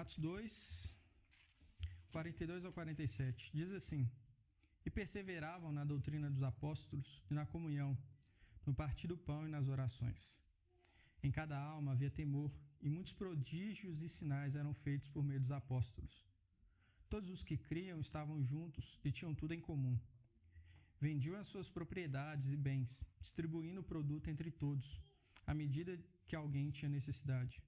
Atos 2, 42 ao 47. Diz assim: E perseveravam na doutrina dos apóstolos e na comunhão, no partir do pão e nas orações. Em cada alma havia temor, e muitos prodígios e sinais eram feitos por meio dos apóstolos. Todos os que criam estavam juntos e tinham tudo em comum. Vendiam as suas propriedades e bens, distribuindo o produto entre todos, à medida que alguém tinha necessidade.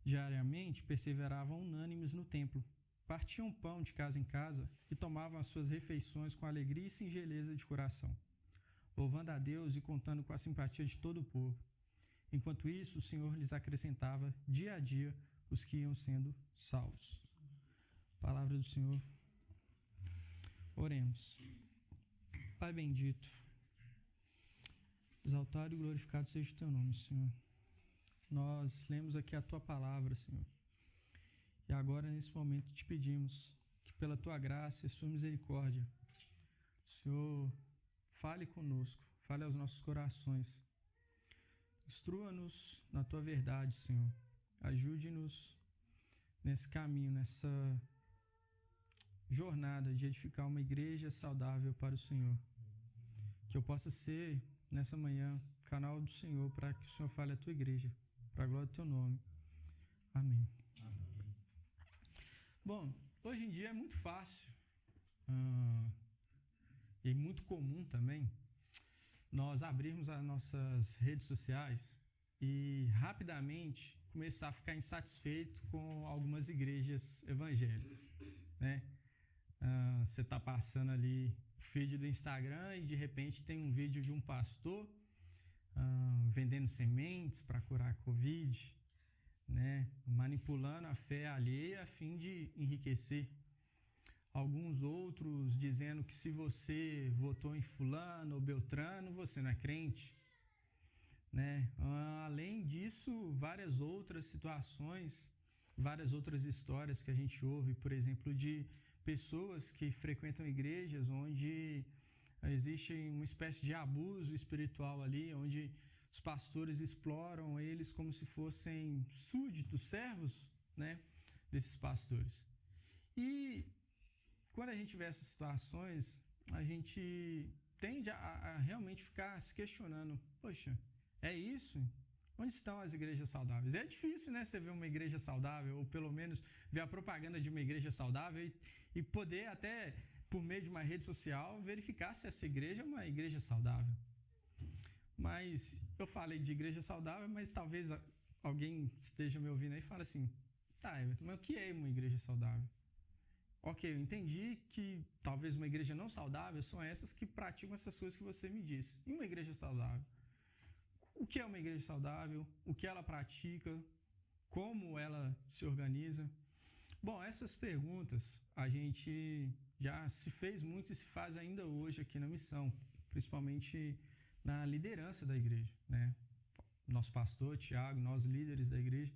Diariamente perseveravam unânimes no templo, partiam pão de casa em casa e tomavam as suas refeições com alegria e singeleza de coração, louvando a Deus e contando com a simpatia de todo o povo. Enquanto isso, o Senhor lhes acrescentava dia a dia os que iam sendo salvos. Palavra do Senhor. Oremos. Pai bendito, exaltado e glorificado seja o teu nome, Senhor. Nós lemos aqui a tua palavra, Senhor. E agora, nesse momento, te pedimos que pela tua graça e sua misericórdia, Senhor, fale conosco, fale aos nossos corações. Instrua-nos na tua verdade, Senhor. Ajude-nos nesse caminho, nessa jornada de edificar uma igreja saudável para o Senhor. Que eu possa ser, nessa manhã, canal do Senhor para que o Senhor fale a tua igreja, para a glória do teu nome. Amém. Bom, hoje em dia é muito fácil e muito comum também nós abrirmos as nossas redes sociais e rapidamente começar a ficar insatisfeito com algumas igrejas evangélicas, né? Você está passando ali o feed do Instagram e de repente tem um vídeo de um pastor vendendo sementes para curar a Covid, né? Manipulando a fé alheia a fim de enriquecer. Alguns outros dizendo que se você votou em fulano ou beltrano, você não é crente, né? Além disso, várias outras situações, várias outras histórias que a gente ouve, por exemplo, de pessoas que frequentam igrejas onde existe uma espécie de abuso espiritual ali, onde os pastores exploram eles como se fossem súditos, servos, né, desses pastores. E quando a gente vê essas situações, a gente tende a realmente ficar se questionando: poxa, é isso? Onde estão as igrejas saudáveis? É difícil, né, você ver uma igreja saudável, ou pelo menos ver a propaganda de uma igreja saudável e poder até, por meio de uma rede social, verificar se essa igreja é uma igreja saudável. Mas eu falei de igreja saudável, mas talvez alguém esteja me ouvindo aí e fale assim: tá, Everton, mas o que é uma igreja saudável? Ok, eu entendi que talvez uma igreja não saudável são essas que praticam essas coisas que você me disse. E uma igreja saudável? O que é uma igreja saudável? O que ela pratica? Como ela se organiza? Bom, essas perguntas a gente já se fez muito e se faz ainda hoje aqui na missão, principalmente na liderança da igreja, né? Nosso pastor, Tiago, nós líderes da igreja,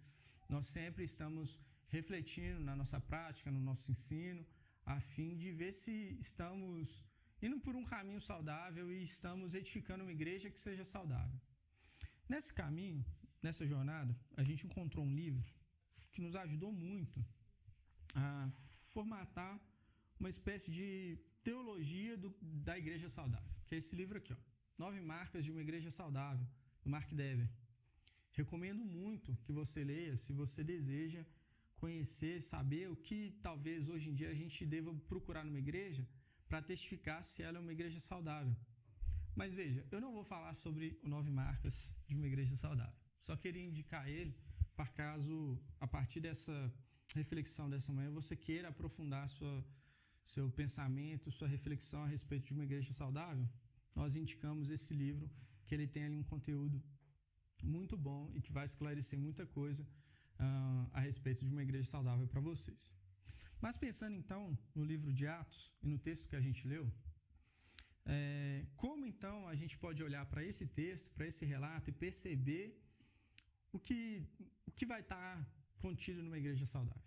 nós sempre estamos refletindo na nossa prática, no nosso ensino, a fim de ver se estamos indo por um caminho saudável e estamos edificando uma igreja que seja saudável. Nesse caminho, nessa jornada, a gente encontrou um livro que nos ajudou muito a formatar uma espécie de teologia da igreja saudável, que é esse livro aqui, ó, 9 Marcas de uma Igreja Saudável, do Mark Dever. Recomendo muito que você leia, se você deseja conhecer, saber o que talvez hoje em dia a gente deva procurar numa igreja para testificar se ela é uma igreja saudável. Mas veja, eu não vou falar sobre o 9 Marcas de uma Igreja Saudável. Só queria indicar ele para caso, a partir dessa reflexão dessa manhã, você queira aprofundar seu pensamento, sua reflexão a respeito de uma igreja saudável. Nós indicamos esse livro, que ele tem ali um conteúdo muito bom e que vai esclarecer muita coisa a respeito de uma igreja saudável para vocês. Mas pensando então no livro de Atos e no texto que a gente leu, como então a gente pode olhar para esse texto, para esse relato e perceber o que vai estar contido numa igreja saudável?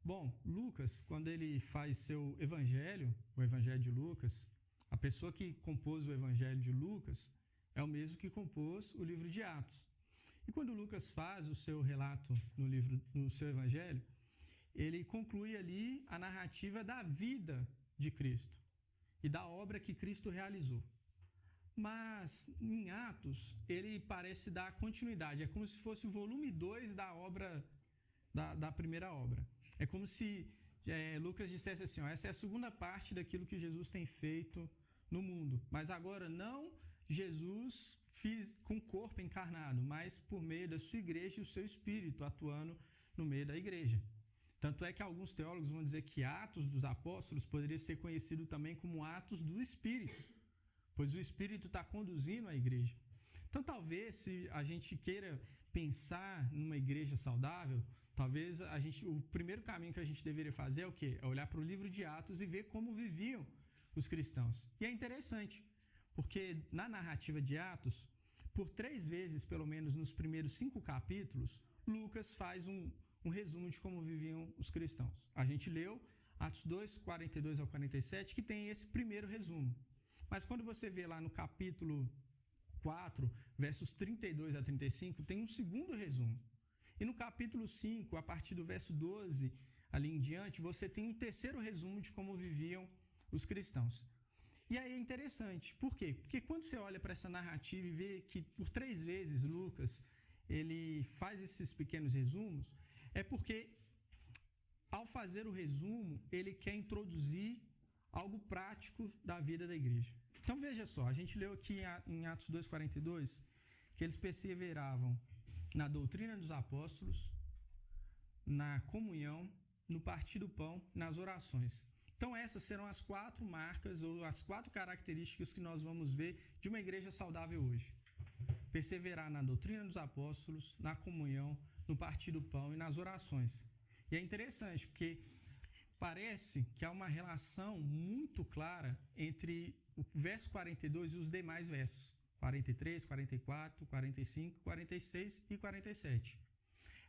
Bom, Lucas, quando ele faz seu evangelho, o evangelho de Lucas, a pessoa que compôs o evangelho de Lucas é o mesmo que compôs o livro de Atos. E quando Lucas faz o seu relato no seu evangelho, ele conclui ali a narrativa da vida de Cristo e da obra que Cristo realizou. Mas em Atos, ele parece dar continuidade. É como se fosse o volume 2 da obra, da primeira obra. É como se Lucas dissesse assim, ó, essa é a segunda parte daquilo que Jesus tem feito no mundo. Mas agora não Jesus com o corpo encarnado, mas por meio da sua igreja e o seu espírito atuando no meio da igreja. Tanto é que alguns teólogos vão dizer que Atos dos Apóstolos poderia ser conhecido também como Atos do Espírito, pois o Espírito está conduzindo a igreja. Então, talvez, se a gente queira pensar numa igreja saudável, talvez o primeiro caminho que a gente deveria fazer é o quê? É olhar para o livro de Atos e ver como viviam os cristãos. E é interessante, porque na narrativa de Atos, por 3 vezes, pelo menos nos primeiros 5 capítulos, Lucas faz um resumo de como viviam os cristãos. A gente leu Atos 2, 42 ao 47, que tem esse primeiro resumo. Mas quando você vê lá no capítulo 4, versos 32 a 35, tem um segundo resumo. E no capítulo 5, a partir do verso 12 ali em diante, você tem um terceiro resumo de como viviam os cristãos. E aí é interessante. Por quê? Porque quando você olha para essa narrativa e vê que por 3 vezes Lucas ele faz esses pequenos resumos, é porque ao fazer o resumo, ele quer introduzir algo prático da vida da igreja. Então veja só, a gente leu aqui em Atos 2,42 que eles perseveravam na doutrina dos apóstolos, na comunhão, no partir do pão, nas orações. Então essas serão as 4 marcas ou as 4 características que nós vamos ver de uma igreja saudável hoje. Perseverar na doutrina dos apóstolos, na comunhão, no partir do pão e nas orações. E é interessante, porque parece que há uma relação muito clara entre o verso 42 e os demais versos. 43, 44, 45, 46 e 47.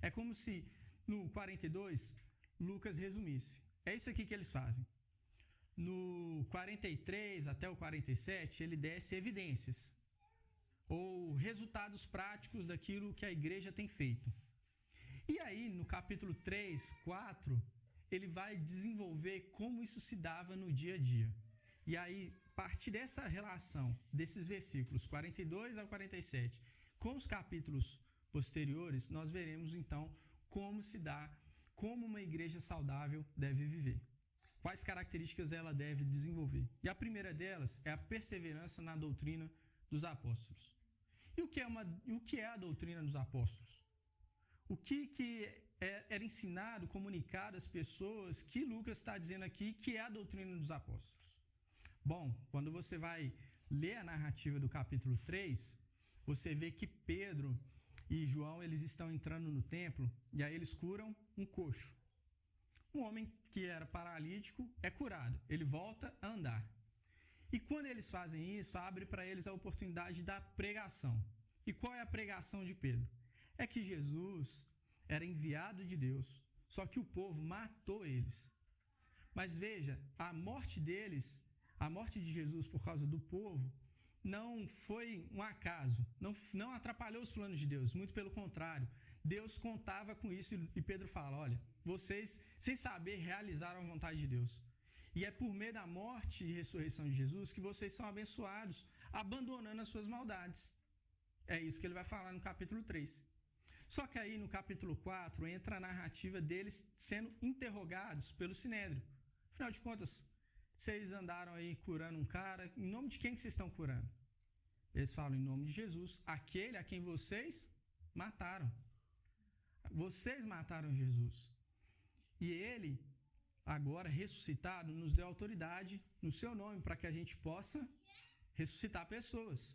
É como se no 42 Lucas resumisse. É isso aqui que eles fazem. No 43 até o 47 ele desce evidências ou resultados práticos daquilo que a igreja tem feito. E aí, no capítulo 3, 4, ele vai desenvolver como isso se dava no dia a dia. E aí, a partir dessa relação, desses versículos 42 ao 47, com os capítulos posteriores, nós veremos então como se dá, como uma igreja saudável deve viver. Quais características ela deve desenvolver. E a primeira delas é a perseverança na doutrina dos apóstolos. E o que é a doutrina dos apóstolos? O que era ensinado, comunicado às pessoas que Lucas está dizendo aqui que é a doutrina dos apóstolos? Bom, quando você vai ler a narrativa do capítulo 3, você vê que Pedro e João eles estão entrando no templo e aí eles curam um coxo. Um homem que era paralítico é curado, ele volta a andar. E quando eles fazem isso, abre para eles a oportunidade da pregação. E qual é a pregação de Pedro? É que Jesus era enviado de Deus, só que o povo matou eles. Mas veja, a morte deles, a morte de Jesus por causa do povo, não foi um acaso, não atrapalhou os planos de Deus, muito pelo contrário. Deus contava com isso e Pedro fala, olha, vocês, sem saber, realizaram a vontade de Deus. E é por meio da morte e ressurreição de Jesus que vocês são abençoados, abandonando as suas maldades. É isso que ele vai falar no capítulo 3. Só que aí no capítulo 4 entra a narrativa deles sendo interrogados pelo Sinédrio. Afinal de contas, vocês andaram aí curando um cara, em nome de quem que vocês estão curando? Eles falam em nome de Jesus, aquele a quem vocês mataram. Vocês mataram Jesus. E ele, agora ressuscitado, nos deu autoridade no seu nome para que a gente possa ressuscitar pessoas,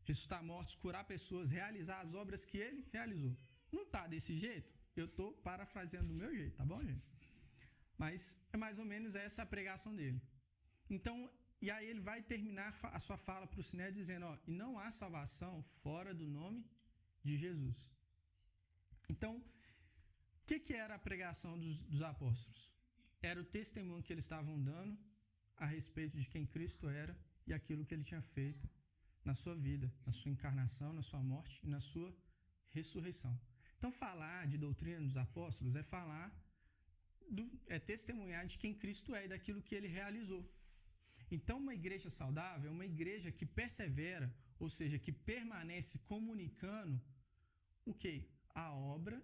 ressuscitar mortos, curar pessoas, realizar as obras que ele realizou. Não está desse jeito? Eu estou parafraseando do meu jeito, tá bom, gente? Mas é mais ou menos essa a pregação dele. Então, e aí ele vai terminar a sua fala para o Sinédrio dizendo, ó, e não há salvação fora do nome de Jesus. Então, o que era a pregação dos apóstolos? Era o testemunho que eles estavam dando a respeito de quem Cristo era e aquilo que ele tinha feito na sua vida, na sua encarnação, na sua morte e na sua ressurreição. Então, falar de doutrina dos apóstolos é falar testemunhar de quem Cristo é e daquilo que ele realizou. Então, uma igreja saudável é uma igreja que persevera, ou seja, que permanece comunicando o quê? A obra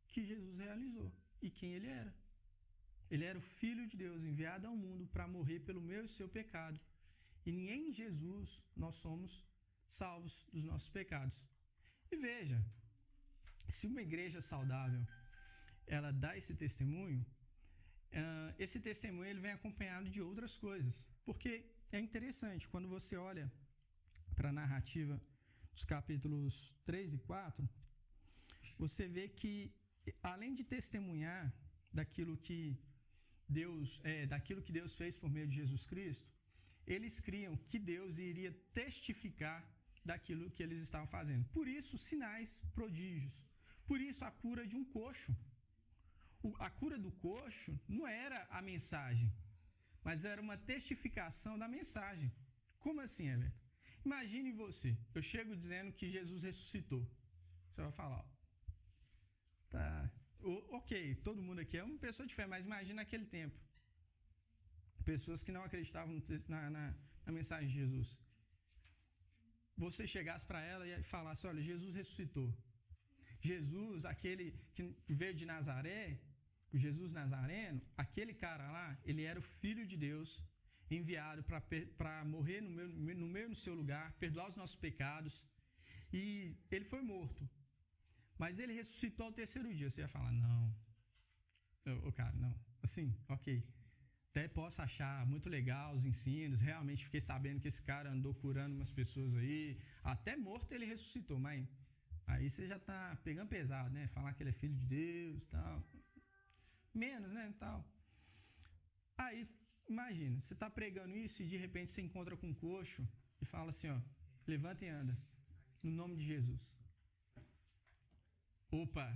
que Jesus realizou e quem ele era. Ele era o Filho de Deus enviado ao mundo para morrer pelo meu e seu pecado. E em Jesus nós somos salvos dos nossos pecados. E veja, se uma igreja saudável ela dá esse testemunho ele vem acompanhado de outras coisas. Porque é interessante, quando você olha para a narrativa dos capítulos 3 e 4, você vê que, além de testemunhar daquilo que Deus fez por meio de Jesus Cristo, eles criam que Deus iria testificar daquilo que eles estavam fazendo. Por isso, sinais, prodígios. Por isso, a cura de um coxo. A cura do coxo não era a mensagem, mas era uma testificação da mensagem. Como assim, Everton? Imagine você, eu chego dizendo que Jesus ressuscitou. Você vai falar, tá, ok, todo mundo aqui é uma pessoa de fé, mas imagina naquele tempo. Pessoas que não acreditavam na mensagem de Jesus. Você chegasse para ela e falasse, olha, Jesus ressuscitou. Jesus, aquele que veio de Nazaré, o Jesus Nazareno, aquele cara lá, ele era o Filho de Deus, enviado para morrer no meu e no seu lugar, perdoar os nossos pecados, e ele foi morto. Mas ele ressuscitou ao terceiro dia. Você ia falar, não, cara, não, assim, ok, até posso achar muito legal os ensinos, realmente fiquei sabendo que esse cara andou curando umas pessoas aí, até morto ele ressuscitou, mas aí você já está pegando pesado, né? Falar que ele é Filho de Deus e tal. Menos, né? Tal. Aí, imagina, você está pregando isso e de repente você encontra com um coxo e fala assim, ó, levanta e anda, no nome de Jesus. Opa,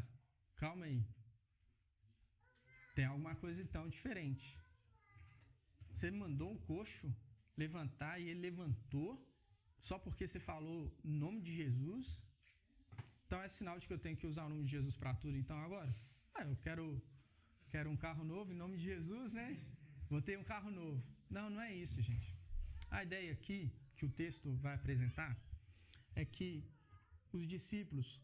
calma aí. Tem alguma coisa então diferente. Você mandou o coxo levantar e ele levantou só porque você falou o nome de Jesus? Então é sinal de que eu tenho que usar o nome de Jesus para tudo então agora? Eu quero um carro novo em nome de Jesus, né? Vou ter um carro novo. Não é isso, gente. A ideia aqui que o texto vai apresentar é que os discípulos,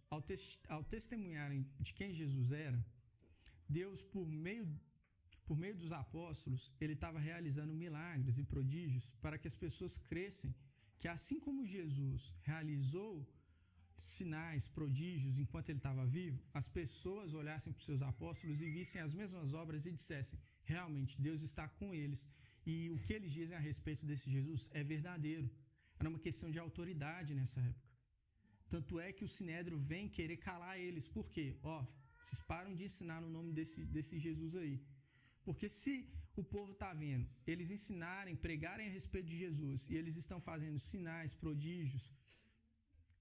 ao testemunharem de quem Jesus era, Deus, por meio dos apóstolos, ele estava realizando milagres e prodígios para que as pessoas crescem que, assim como Jesus realizou sinais, prodígios enquanto ele estava vivo, as pessoas olhassem para os seus apóstolos e vissem as mesmas obras e dissessem, realmente, Deus está com eles. E o que eles dizem a respeito desse Jesus é verdadeiro. Era uma questão de autoridade nessa época. Tanto é que o Sinédrio vem querer calar eles. Por quê? Vocês param de ensinar no nome desse Jesus aí. Porque se o povo está vendo eles ensinarem, pregarem a respeito de Jesus e eles estão fazendo sinais, prodígios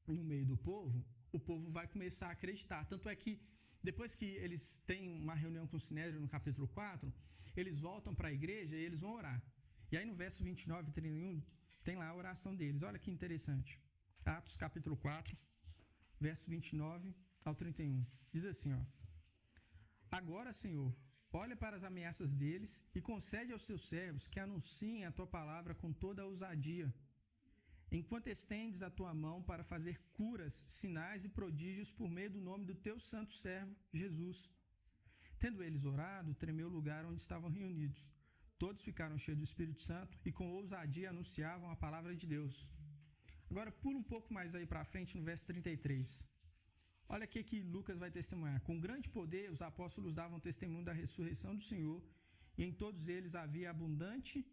no meio do povo, o povo vai começar a acreditar. Tanto é que depois que eles têm uma reunião com o Sinédrio no capítulo 4, eles voltam para a igreja e eles vão orar. E aí no verso 29 e 31 tem lá a oração deles. Olha que interessante. Atos capítulo 4, verso 29 ao 31. Diz assim, agora, Senhor, olha para as ameaças deles e concede aos teus servos que anunciem a tua palavra com toda a ousadia, enquanto estendes a tua mão para fazer curas, sinais e prodígios por meio do nome do teu santo servo, Jesus. Tendo eles orado, tremeu o lugar onde estavam reunidos. Todos ficaram cheios do Espírito Santo e com ousadia anunciavam a palavra de Deus. Agora, pula um pouco mais aí para frente, no verso 33. Olha aqui que Lucas vai testemunhar. Com grande poder, os apóstolos davam testemunho da ressurreição do Senhor, e em todos eles havia abundante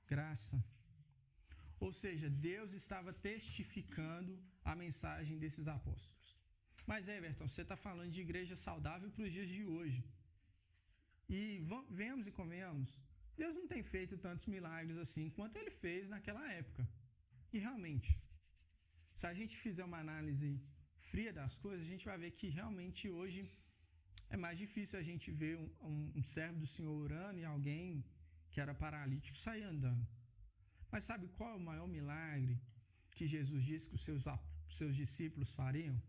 graça. Ou seja, Deus estava testificando a mensagem desses apóstolos. Mas, Everton, você está falando de igreja saudável para os dias de hoje. E venhamos e convenhamos, Deus não tem feito tantos milagres assim quanto ele fez naquela época. E realmente, se a gente fizer uma análise fria das coisas, a gente vai ver que realmente hoje é mais difícil a gente ver um servo do Senhor orando e alguém que era paralítico sair andando. Mas sabe qual é o maior milagre que Jesus disse que os seus discípulos fariam?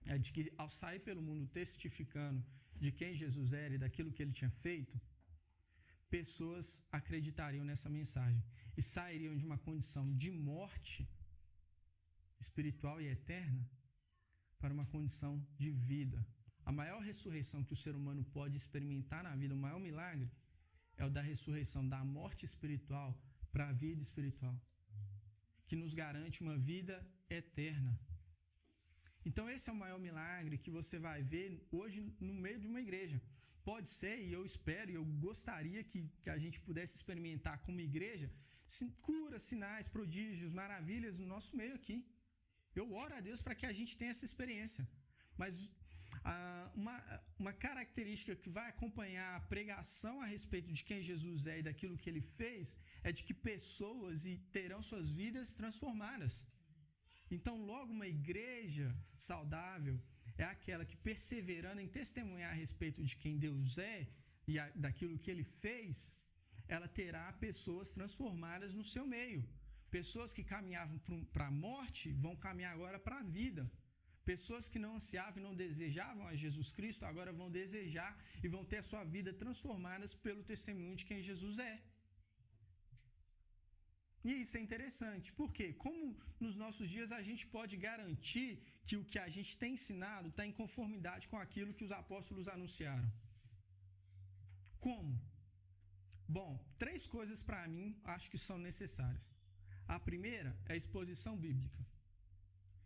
É de que ao sair pelo mundo testificando de quem Jesus era e daquilo que ele tinha feito, pessoas acreditariam nessa mensagem e sairiam de uma condição de morte espiritual e eterna para uma condição de vida. A maior ressurreição que o ser humano pode experimentar na vida, o maior milagre, é o da ressurreição da morte espiritual para a vida espiritual, que nos garante uma vida eterna. Então esse é o maior milagre que você vai ver hoje no meio de uma igreja. Pode ser, e eu espero, e eu gostaria que a gente pudesse experimentar como igreja, curas, sinais, prodígios, maravilhas no nosso meio aqui. Eu oro a Deus para que a gente tenha essa experiência. Mas uma característica que vai acompanhar a pregação a respeito de quem Jesus é e daquilo que ele fez é de que pessoas terão suas vidas transformadas. Então, logo, uma igreja saudável é aquela que, perseverando em testemunhar a respeito de quem Deus é e daquilo que ele fez, ela terá pessoas transformadas no seu meio. Pessoas que caminhavam para a morte vão caminhar agora para a vida. Pessoas que não ansiavam e não desejavam a Jesus Cristo agora vão desejar e vão ter a sua vida transformadas pelo testemunho de quem Jesus é. E isso é interessante, porque como nos nossos dias a gente pode garantir que o que a gente tem ensinado está em conformidade com aquilo que os apóstolos anunciaram? Como? Bom, 3 coisas para mim acho que são necessárias. A primeira é a exposição bíblica,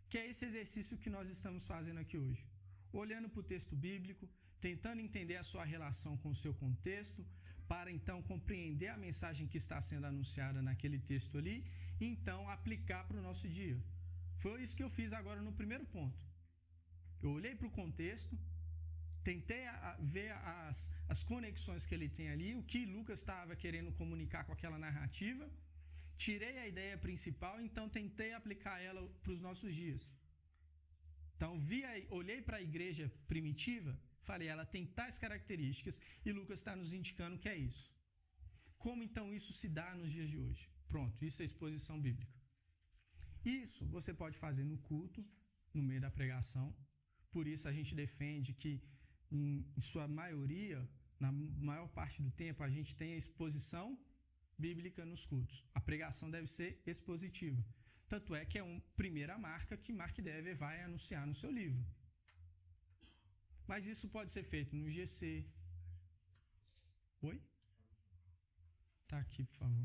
que é esse exercício que nós estamos fazendo aqui hoje. Olhando para o texto bíblico, tentando entender a sua relação com o seu contexto, para então compreender a mensagem que está sendo anunciada naquele texto ali, e então aplicar para o nosso dia. Foi isso que eu fiz agora no primeiro ponto. Eu olhei para o contexto, tentei ver as conexões que ele tem ali, o que Lucas estava querendo comunicar com aquela narrativa, tirei a ideia principal, então tentei aplicar ela para os nossos dias. Então, olhei para a igreja primitiva, falei, ela tem tais características e Lucas está nos indicando que é isso. Como então isso se dá nos dias de hoje? Pronto, isso é exposição bíblica. Isso você pode fazer no culto, no meio da pregação. Por isso a gente defende que, em sua maioria, na maior parte do tempo, a gente tem a exposição bíblica nos cultos. A pregação deve ser expositiva. Tanto é que é uma primeira marca que Mark Dever vai anunciar no seu livro. Mas isso pode ser feito no GC. Oi? Tá aqui, por favor.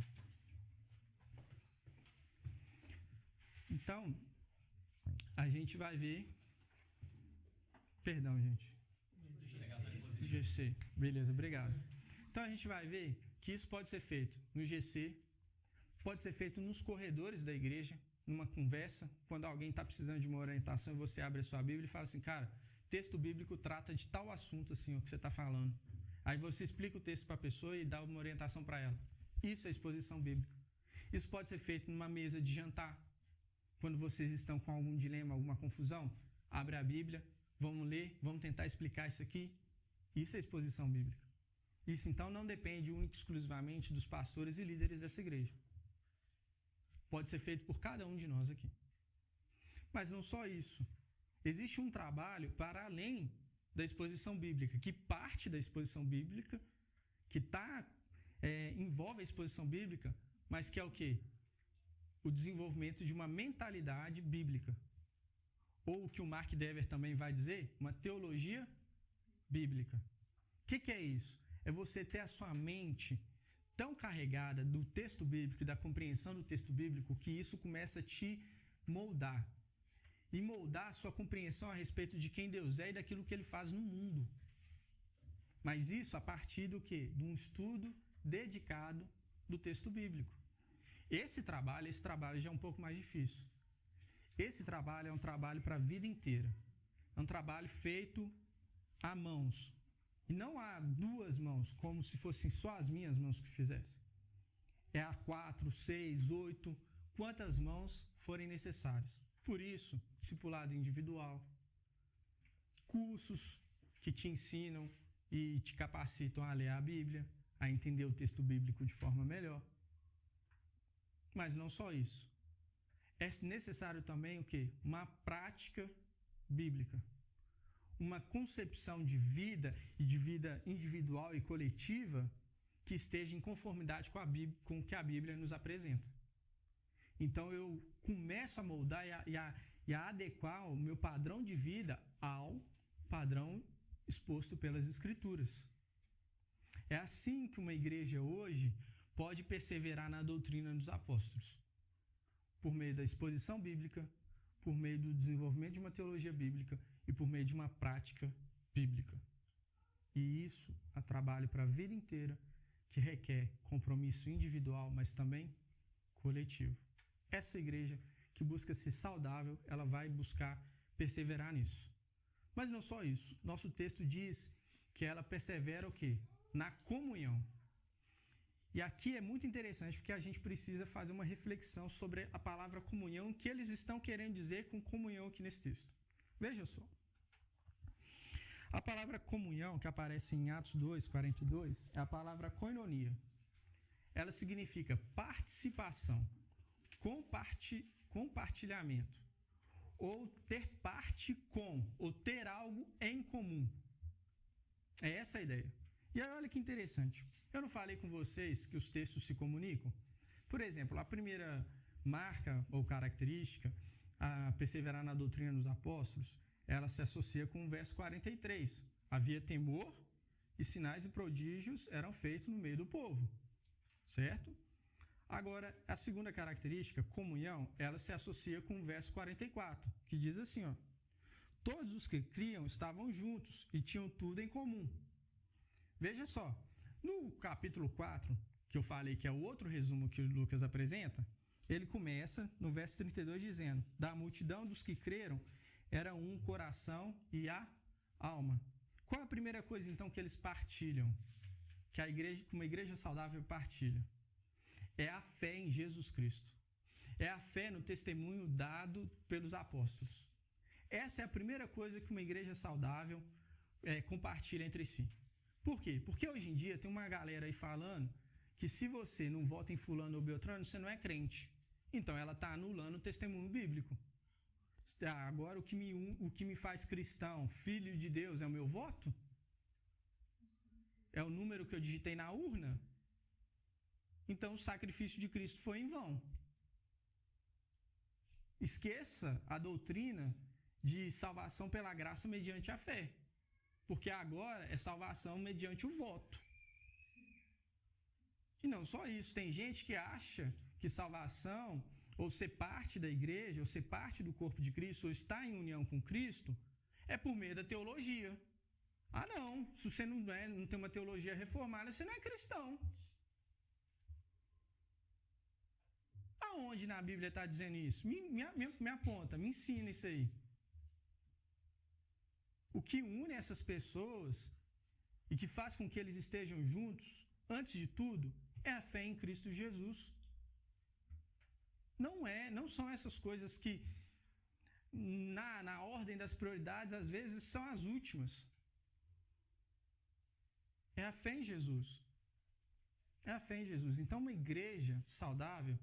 Então, a gente vai ver... Perdão, gente. GC. Beleza, obrigado. Então, a gente vai ver que isso pode ser feito no GC, pode ser feito nos corredores da igreja, numa conversa, quando alguém está precisando de uma orientação e você abre a sua Bíblia e fala assim, cara, texto bíblico trata de tal assunto assim, o que você está falando. Aí você explica o texto para a pessoa e dá uma orientação para ela. Isso é exposição bíblica. Isso pode ser feito numa mesa de jantar. Quando vocês estão com algum dilema, alguma confusão, abre a Bíblia, vamos ler, vamos tentar explicar isso aqui. Isso é exposição bíblica. Isso então não depende única e exclusivamente dos pastores e líderes dessa igreja. Pode ser feito por cada um de nós aqui. Mas não só isso. Existe um trabalho para além da exposição bíblica, que parte da exposição bíblica, que envolve a exposição bíblica, mas que é o quê? O desenvolvimento de uma mentalidade bíblica. Ou o que o Mark Dever também vai dizer, uma teologia bíblica. O que é isso? É você ter a sua mente tão carregada do texto bíblico e da compreensão do texto bíblico que isso começa a te moldar. E moldar a sua compreensão a respeito de quem Deus é e daquilo que Ele faz no mundo. Mas isso a partir do quê? De um estudo dedicado do texto bíblico. Esse trabalho já é um pouco mais difícil. Esse trabalho é um trabalho para a vida inteira. É um trabalho feito a mãos. E não há 2 mãos, como se fossem só as minhas mãos que fizessem. É a 4, 6, 8, quantas mãos forem necessárias. Por isso, discipulado individual, cursos que te ensinam e te capacitam a ler a Bíblia, a entender o texto bíblico de forma melhor. Mas não só isso. É necessário também o quê? Uma prática bíblica. uma concepção de vida e de vida individual e coletiva que esteja em conformidade com o que a Bíblia nos apresenta. Então eu começo a moldar e a adequar o meu padrão de vida ao padrão exposto pelas Escrituras. É assim que uma igreja hoje pode perseverar na doutrina dos apóstolos, por meio da exposição bíblica, por meio do desenvolvimento de uma teologia bíblica e por meio de uma prática bíblica. E isso é trabalho para a vida inteira, que requer compromisso individual, mas também coletivo. Essa igreja que busca ser saudável, ela vai buscar perseverar nisso. Mas não só isso. Nosso texto diz que ela persevera o quê? Na comunhão. E aqui é muito interessante porque a gente precisa fazer uma reflexão sobre a palavra comunhão, o que eles estão querendo dizer com comunhão aqui nesse texto. Veja só. A palavra comunhão, que aparece em Atos 2:42, é a palavra koinonia. Ela significa participação, compartilhamento, ou ter parte com, ou ter algo em comum. É essa a ideia. E aí olha que interessante. Eu não falei com vocês que os textos se comunicam? Por exemplo, a primeira marca ou característica, a perseverar na doutrina dos apóstolos, ela se associa com o verso 43. Havia temor e sinais e prodígios eram feitos no meio do povo. Certo? Agora, a segunda característica, comunhão, ela se associa com o verso 44, que diz assim, ó: todos os que criam estavam juntos e tinham tudo em comum. Veja só, no capítulo 4, que eu falei que é o outro resumo que o Lucas apresenta, ele começa no verso 32 dizendo: da multidão dos que creram era um coração e a alma. Qual é a primeira coisa então que eles partilham? Que uma igreja saudável partilha? É a fé em Jesus Cristo. É a fé no testemunho dado pelos apóstolos. Essa é a primeira coisa que uma igreja saudável compartilha entre si. Por quê? Porque hoje em dia tem uma galera aí falando que se você não vota em fulano ou beltrano, você não é crente. Então ela está anulando o testemunho bíblico. Agora o que me faz cristão, filho de Deus, é o meu voto? É o número que eu digitei na urna? Então o sacrifício de Cristo foi em vão. Esqueça a doutrina de salvação pela graça mediante a fé. Porque agora é salvação mediante o voto. E não só isso, tem gente que acha que salvação, ou ser parte da igreja, ou ser parte do corpo de Cristo, ou estar em união com Cristo, é por meio da teologia. Ah não, se você não tem uma teologia reformada, você não é cristão. Aonde na Bíblia está dizendo isso? Me aponta, me ensina isso aí. O que une essas pessoas e que faz com que eles estejam juntos, antes de tudo, é a fé em Cristo Jesus. Não são essas coisas que, na ordem das prioridades, às vezes são as últimas. É a fé em Jesus. É a fé em Jesus. Então, uma igreja saudável,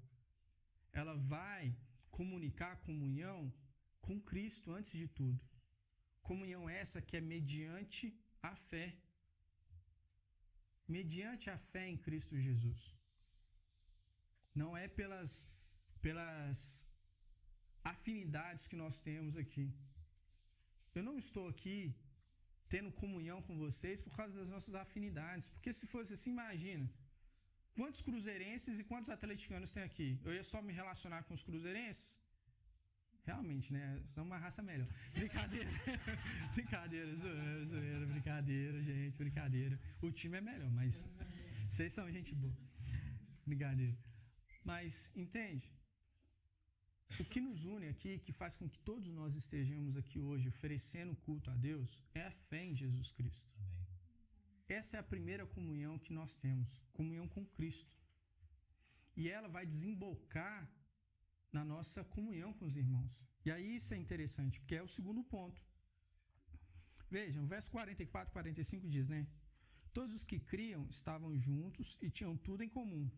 ela vai comunicar a comunhão com Cristo antes de tudo. Comunhão essa que é mediante a fé. Mediante a fé em Cristo Jesus. Não é pelas afinidades que nós temos aqui. Eu não estou aqui tendo comunhão com vocês por causa das nossas afinidades. Porque se fosse assim, imagina. Quantos cruzeirenses e quantos atleticanos tem aqui? Eu ia só me relacionar com os cruzeirenses? Realmente, né? São uma raça melhor. Brincadeira. Brincadeira, zoeira, brincadeira, gente, brincadeira. O time é melhor, mas vocês são gente boa. Brincadeira. Mas, entende? O que nos une aqui, que faz com que todos nós estejamos aqui hoje oferecendo culto a Deus, é a fé em Jesus Cristo. Amém. Essa é a primeira comunhão que nós temos, comunhão com Cristo. E ela vai desembocar na nossa comunhão com os irmãos. E aí isso é interessante, porque é o segundo ponto. Vejam, o verso 44 e 45 diz, né? Todos os que criam estavam juntos e tinham tudo em comum.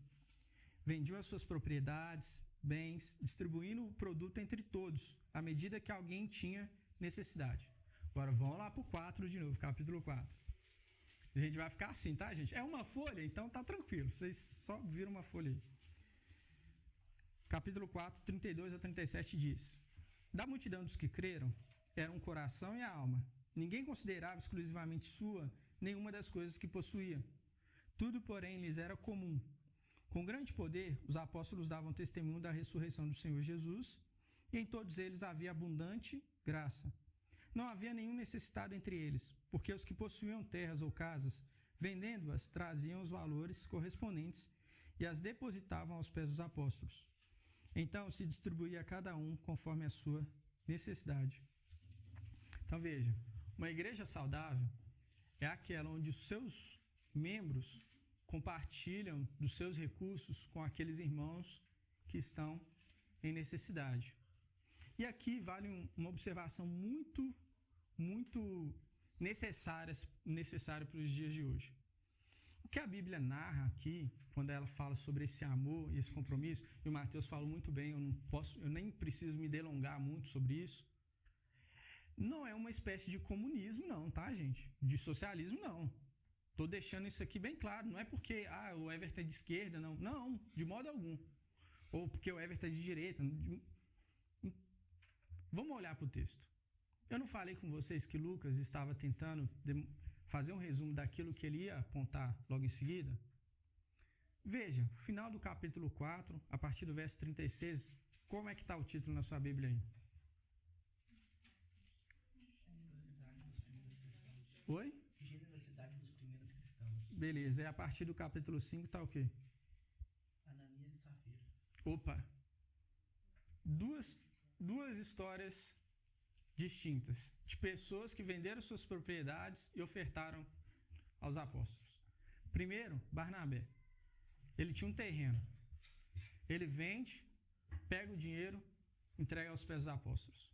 Vendiam as suas propriedades, bens, distribuindo o produto entre todos, à medida que alguém tinha necessidade. Agora vamos lá pro 4 de novo, capítulo 4. A gente vai ficar assim, tá, gente? É uma folha, então tá tranquilo. Vocês só viram uma folha aí. Capítulo 4, 32 a 37 diz: Da multidão dos que creram, eram o coração e a alma. Ninguém considerava exclusivamente sua nenhuma das coisas que possuía. Tudo, porém, lhes era comum. Com grande poder, os apóstolos davam testemunho da ressurreição do Senhor Jesus, e em todos eles havia abundante graça. Não havia nenhum necessitado entre eles, porque os que possuíam terras ou casas, vendendo-as, traziam os valores correspondentes e as depositavam aos pés dos apóstolos. Então se distribuía a cada um conforme a sua necessidade. Então veja, uma igreja saudável é aquela onde os seus membros compartilham dos seus recursos com aqueles irmãos que estão em necessidade. E aqui vale uma observação muito necessária para os dias de hoje. O que a Bíblia narra aqui, quando ela fala sobre esse amor e esse compromisso, e o Mateus falou muito bem, eu nem preciso me delongar muito sobre isso, não é uma espécie de comunismo não, tá, gente? De socialismo não. Estou deixando isso aqui bem claro. Não é porque o Everton é de esquerda, não. Não, de modo algum. Ou porque o Everton é de direita. Vamos olhar para o texto. Eu não falei com vocês que Lucas estava tentando fazer um resumo daquilo que ele ia apontar logo em seguida? Veja, final do capítulo 4, a partir do verso 36, como é que está o título na sua Bíblia aí? Oi? Generosidade dos primeiros cristãos. Beleza, e a partir do capítulo 5 está o quê? Ananias e Safira. Opa! Duas histórias distintas de pessoas que venderam suas propriedades e ofertaram aos apóstolos. Primeiro, Barnabé. Ele tinha um terreno. Ele vende, pega o dinheiro, entrega aos pés dos apóstolos.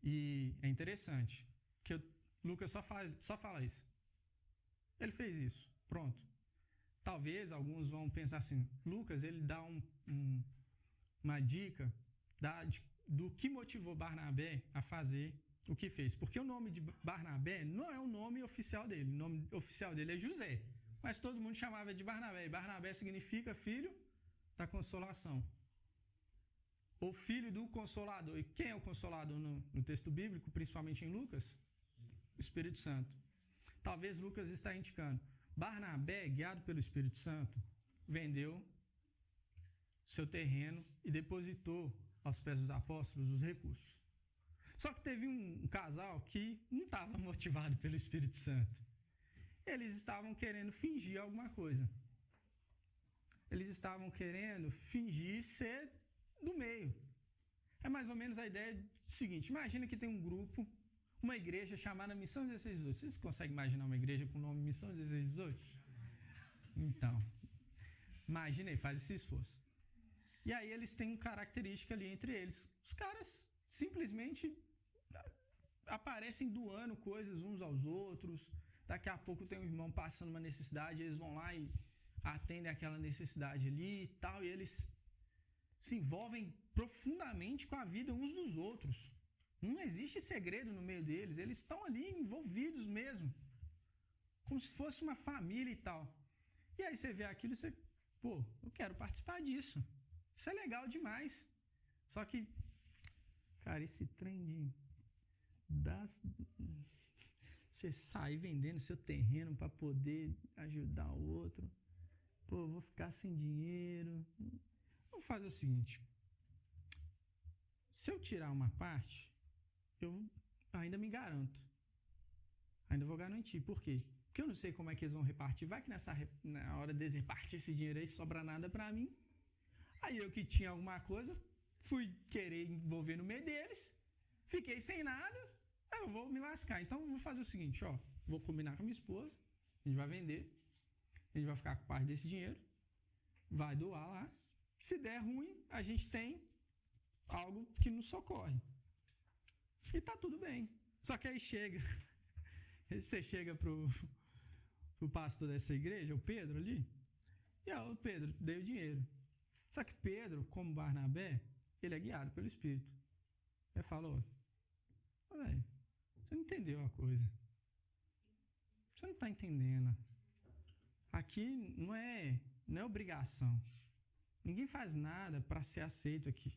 E é interessante que Lucas só fala isso. Ele fez isso. Pronto. Talvez alguns vão pensar assim, Lucas ele dá uma dica do que motivou Barnabé a fazer o que fez. Porque o nome de Barnabé não é o nome oficial dele. O nome oficial dele é José. Mas todo mundo chamava de Barnabé. E Barnabé significa filho da consolação. Ou filho do Consolador. E quem é o Consolador no texto bíblico, principalmente em Lucas? O Espírito Santo. Talvez Lucas está indicando. Barnabé, guiado pelo Espírito Santo, vendeu seu terreno e depositou aos pés dos apóstolos os recursos. Só que teve um casal que não estava motivado pelo Espírito Santo. Eles estavam querendo fingir alguma coisa. Eles estavam querendo fingir ser do meio. É mais ou menos a ideia seguinte. Imagina que tem um grupo, uma igreja chamada Missão 1618. Vocês conseguem imaginar uma igreja com o nome Missão 1618? Então, imagina aí, faz esse esforço. E aí eles têm uma característica ali entre eles. Os caras simplesmente aparecem doando coisas uns aos outros. Daqui a pouco tem um irmão passando uma necessidade, eles vão lá e atendem aquela necessidade ali e tal, e eles se envolvem profundamente com a vida uns dos outros. Não existe segredo no meio deles, eles estão ali envolvidos mesmo, como se fosse uma família e tal. E aí você vê aquilo e você, eu quero participar disso. Isso é legal demais. Só que, cara, esse trem de você sair vendendo seu terreno para poder ajudar o outro. Vou ficar sem dinheiro. Vamos fazer o seguinte. Se eu tirar uma parte, eu ainda me garanto. Ainda vou garantir. Por quê? Porque eu não sei como é que eles vão repartir. Vai que na hora de repartir esse dinheiro aí, sobra nada para mim. Aí eu que tinha alguma coisa, fui querer envolver no meio deles, fiquei sem nada, eu vou me lascar. Então vou fazer o seguinte, vou combinar com a minha esposa, a gente vai vender, a gente vai ficar com parte desse dinheiro, vai doar lá. Se der ruim, a gente tem algo que nos socorre. E tá tudo bem. Só que aí você chega pro pastor dessa igreja, o Pedro ali, e o Pedro, dei o dinheiro. Só que Pedro, como Barnabé, ele é guiado pelo Espírito. Ele falou, Véi, você não entendeu a coisa. Você não está entendendo. Aqui não é obrigação. Ninguém faz nada para ser aceito aqui.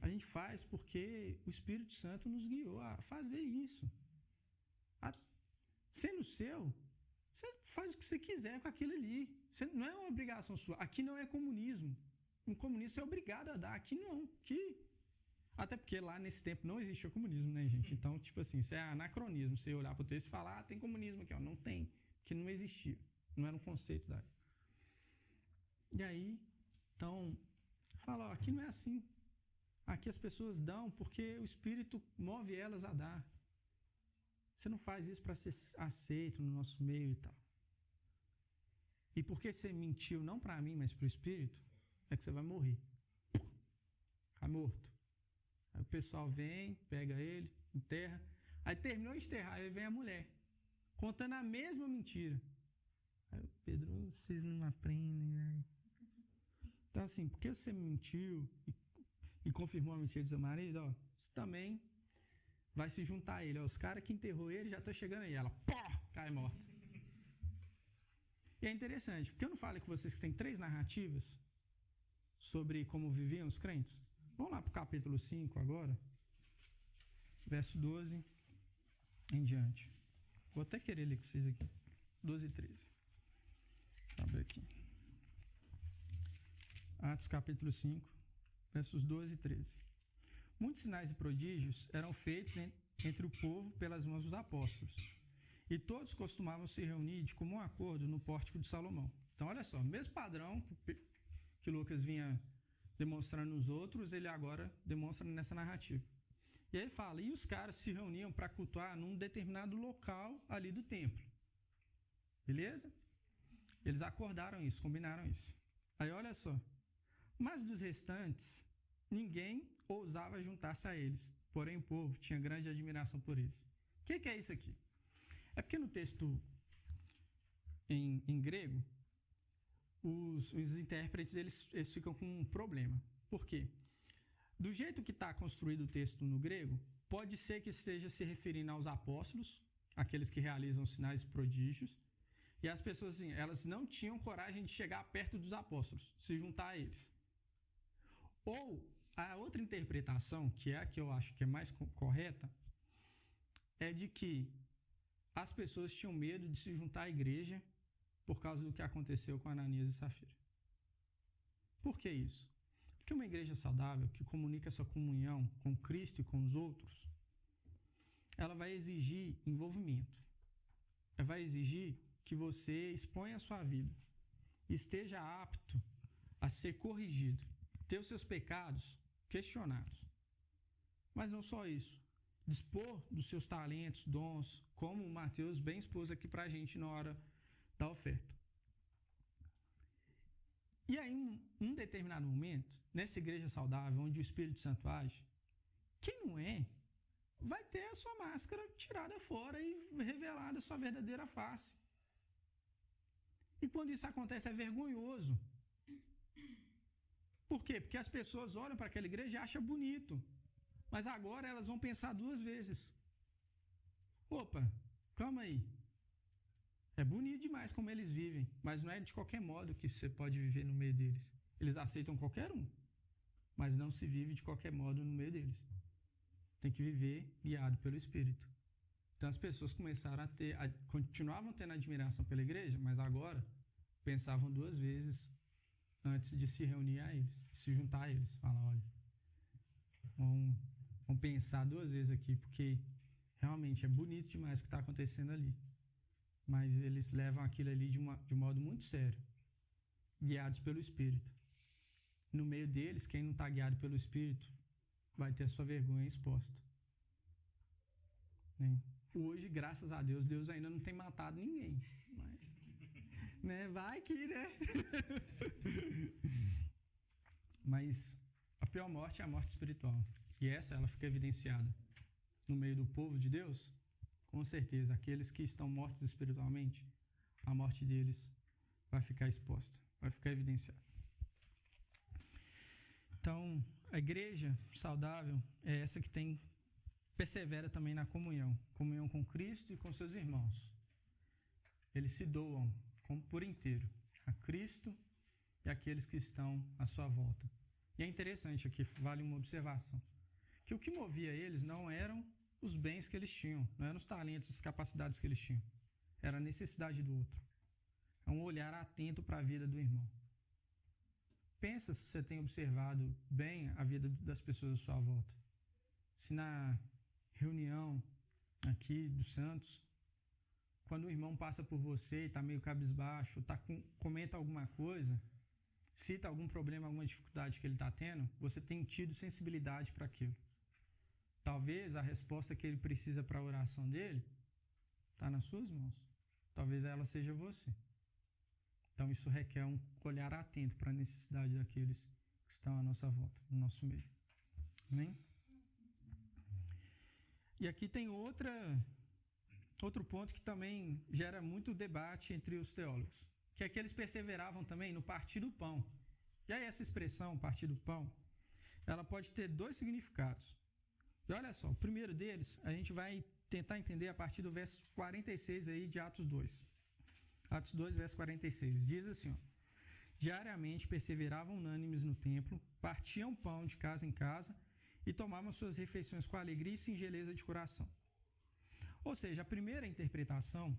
A gente faz porque o Espírito Santo nos guiou a fazer isso. Sendo seu, você faz o que você quiser com aquilo ali. Não é uma obrigação sua. Aqui não é comunismo. Um comunista é obrigado a dar. Aqui não. Até porque lá nesse tempo não existia comunismo, né, gente? Então, tipo assim, isso é anacronismo. Você olhar para o texto e falar, tem comunismo aqui, ó. Não tem. Porque não existia. Não era um conceito da época. E aí, então, fala, ó, aqui não é assim. Aqui as pessoas dão porque o Espírito move elas a dar. Você não faz isso para ser aceito no nosso meio e tal. E porque você mentiu não para mim, mas para o Espírito, é que você vai morrer. Ficar morto. Aí o pessoal vem, pega ele, enterra. Aí terminou de enterrar, aí vem a mulher, contando a mesma mentira. Aí o Pedro, vocês não aprendem, velho. Então assim, porque você mentiu e confirmou a mentira do seu marido, ó, você também vai se juntar a ele. Ó, os caras que enterrou ele já estão chegando aí. Ela, pó, cai morta. E é interessante, porque eu não falei com vocês que tem 3 narrativas sobre como viviam os crentes? Vamos lá para o capítulo 5 agora, verso 12 em diante. Vou até querer ler com vocês aqui. 12 e 13. Deixa eu abrir aqui. Atos capítulo 5, versos 12 e 13. Muitos sinais e prodígios eram feitos entre o povo pelas mãos dos apóstolos. E todos costumavam se reunir de comum acordo no pórtico de Salomão. Então, olha só, mesmo padrão que Lucas vinha demonstrando nos outros, ele agora demonstra nessa narrativa. E aí fala, e os caras se reuniam para cultuar num determinado local ali do templo. Beleza? Eles acordaram isso, combinaram isso. Aí olha só, mas dos restantes, ninguém ousava juntar-se a eles, porém o povo tinha grande admiração por eles. O que é isso aqui? É porque no texto em grego, os intérpretes eles ficam com um problema. Por quê? Do jeito que está construído o texto no grego, pode ser que esteja se referindo aos apóstolos, aqueles que realizam sinais e prodígios, e as pessoas assim, elas não tinham coragem de chegar perto dos apóstolos, se juntar a eles. Ou a outra interpretação, que é a que eu acho que é mais correta, é de que as pessoas tinham medo de se juntar à igreja por causa do que aconteceu com Ananias e Safira. Por que isso? Porque uma igreja saudável, que comunica essa comunhão com Cristo e com os outros, ela vai exigir envolvimento. Ela vai exigir que você exponha a sua vida, esteja apto a ser corrigido, ter os seus pecados questionados. Mas não só isso. Dispor dos seus talentos, dons, como o Mateus bem expôs aqui pra gente na hora da oferta. E aí, em um determinado momento, nessa igreja saudável, onde o Espírito Santo age, quem não é, vai ter a sua máscara tirada fora e revelada a sua verdadeira face. E quando isso acontece, é vergonhoso. Por quê? Porque as pessoas olham para aquela igreja e acham bonito. Mas agora elas vão pensar 2 vezes. Opa, calma aí. É bonito demais como eles vivem, mas não é de qualquer modo que você pode viver no meio deles. Eles aceitam qualquer um, mas não se vive de qualquer modo no meio deles. Tem que viver guiado pelo Espírito. Então as pessoas começaram continuavam tendo admiração pela igreja, mas agora pensavam 2 vezes antes de se reunir a eles, se juntar a eles. Fala, olha, vamos pensar 2 vezes aqui, porque realmente é bonito demais o que está acontecendo ali. Mas eles levam aquilo ali de um modo muito sério, guiados pelo Espírito. No meio deles, quem não está guiado pelo Espírito vai ter a sua vergonha exposta. Hoje, graças a Deus, Deus ainda não tem matado ninguém. Né? Vai que, né? Mas a pior morte é a morte espiritual. E ela fica evidenciada no meio do povo de Deus. Com certeza, aqueles que estão mortos espiritualmente, a morte deles vai ficar exposta, vai ficar evidenciada. Então, a igreja saudável é essa que tem persevera também na comunhão com Cristo e com seus irmãos. Eles se doam por inteiro a Cristo e àqueles que estão à sua volta. E é interessante aqui, vale uma observação, que o que movia eles não eram os bens que eles tinham, não eram os talentos, as capacidades que eles tinham, era a necessidade do outro. É um olhar atento para a vida do irmão. Pensa se você tem observado bem a vida das pessoas à sua volta. Se na reunião aqui dos santos, quando o irmão passa por você e está meio cabisbaixo, comenta alguma coisa, cita algum problema, alguma dificuldade que ele está tendo, você tem tido sensibilidade para aquilo. Talvez a resposta que ele precisa para a oração dele está nas suas mãos. Talvez ela seja você. Então isso requer um olhar atento para a necessidade daqueles que estão à nossa volta, no nosso meio. Amém? E aqui tem outro ponto que também gera muito debate entre os teólogos, que é que eles perseveravam também no partir do pão. E aí essa expressão, partir do pão, ela pode ter dois significados. E olha só, o primeiro deles, a gente vai tentar entender a partir do verso 46 aí de Atos 2. Atos 2, verso 46. Diz assim, ó: diariamente perseveravam unânimes no templo, partiam pão de casa em casa e tomavam suas refeições com alegria e singeleza de coração. Ou seja, a primeira interpretação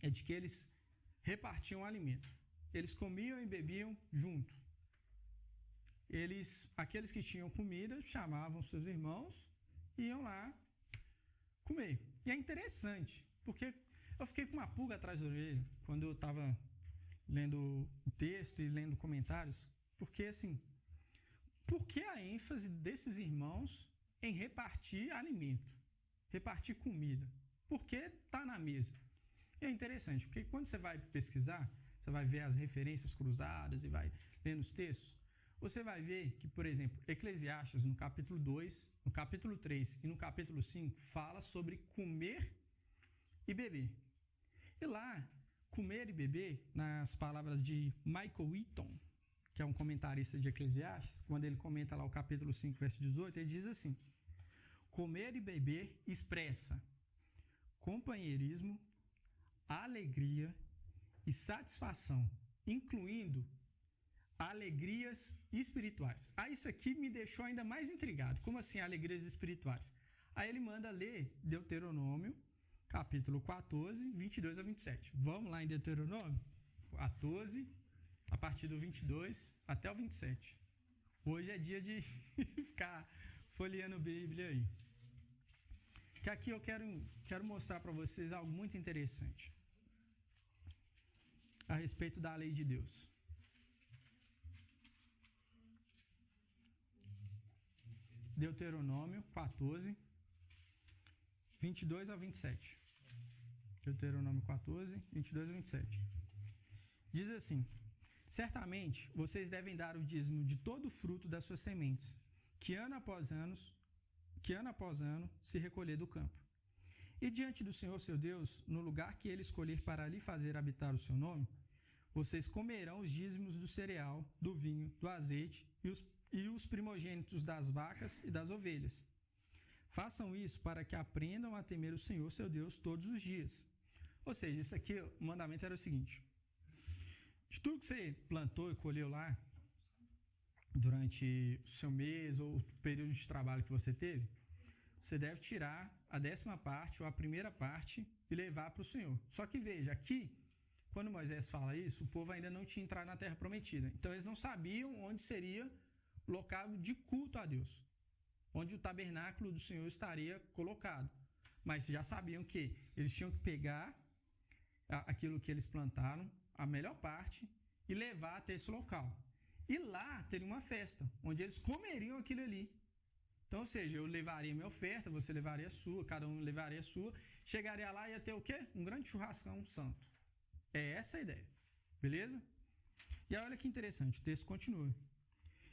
é de que eles repartiam o alimento. Eles comiam e bebiam junto. Aqueles que tinham comida chamavam seus irmãos e iam lá comer. E é interessante, porque eu fiquei com uma pulga atrás da orelha quando eu estava lendo o texto e lendo comentários, porque assim, por que a ênfase desses irmãos em repartir alimento, repartir comida? Por que está na mesa? E é interessante, porque quando você vai pesquisar, você vai ver as referências cruzadas e vai lendo os textos, você vai ver que, por exemplo, Eclesiastes, no capítulo 2, no capítulo 3 e no capítulo 5, fala sobre comer e beber. E lá, comer e beber, nas palavras de Michael Eaton, que é um comentarista de Eclesiastes, quando ele comenta lá o capítulo 5, verso 18, ele diz assim: comer e beber expressa companheirismo, alegria e satisfação, incluindo alegrias espirituais. Isso aqui me deixou ainda mais intrigado. Como assim alegrias espirituais? Aí ele manda ler Deuteronômio, capítulo 14, 22 a 27. Vamos lá em Deuteronômio 14, a partir do 22 até o 27. Hoje é dia de ficar folheando a Bíblia aí. Que aqui eu quero mostrar para vocês algo muito interessante a respeito da lei de Deus. Deuteronômio 14, 22 a 27. Deuteronômio 14, 22 a 27. Diz assim: certamente vocês devem dar o dízimo de todo o fruto das suas sementes, que ano após ano se recolher do campo. E diante do Senhor seu Deus, no lugar que ele escolher para ali fazer habitar o seu nome, vocês comerão os dízimos do cereal, do vinho, do azeite e os primogênitos das vacas e das ovelhas. Façam isso para que aprendam a temer o Senhor seu Deus todos os dias. Ou seja, isso aqui, o mandamento era o seguinte: de tudo que você plantou e colheu lá, durante o seu mês ou o período de trabalho que você teve, você deve tirar a 10ª parte ou a primeira parte e levar para o Senhor. Só que veja, aqui, quando Moisés fala isso, o povo ainda não tinha entrado na Terra Prometida. Então eles não sabiam onde seria o local de culto a Deus, onde o tabernáculo do Senhor estaria colocado. Mas já sabiam que eles tinham que pegar aquilo que eles plantaram, a melhor parte, e levar até esse local. E lá teria uma festa, onde eles comeriam aquilo ali. Então, ou seja, eu levaria minha oferta, você levaria a sua, cada um levaria a sua, chegaria lá e ia ter o quê? Um grande churrascão santo. É essa a ideia, beleza? E aí, olha que interessante, o texto continua.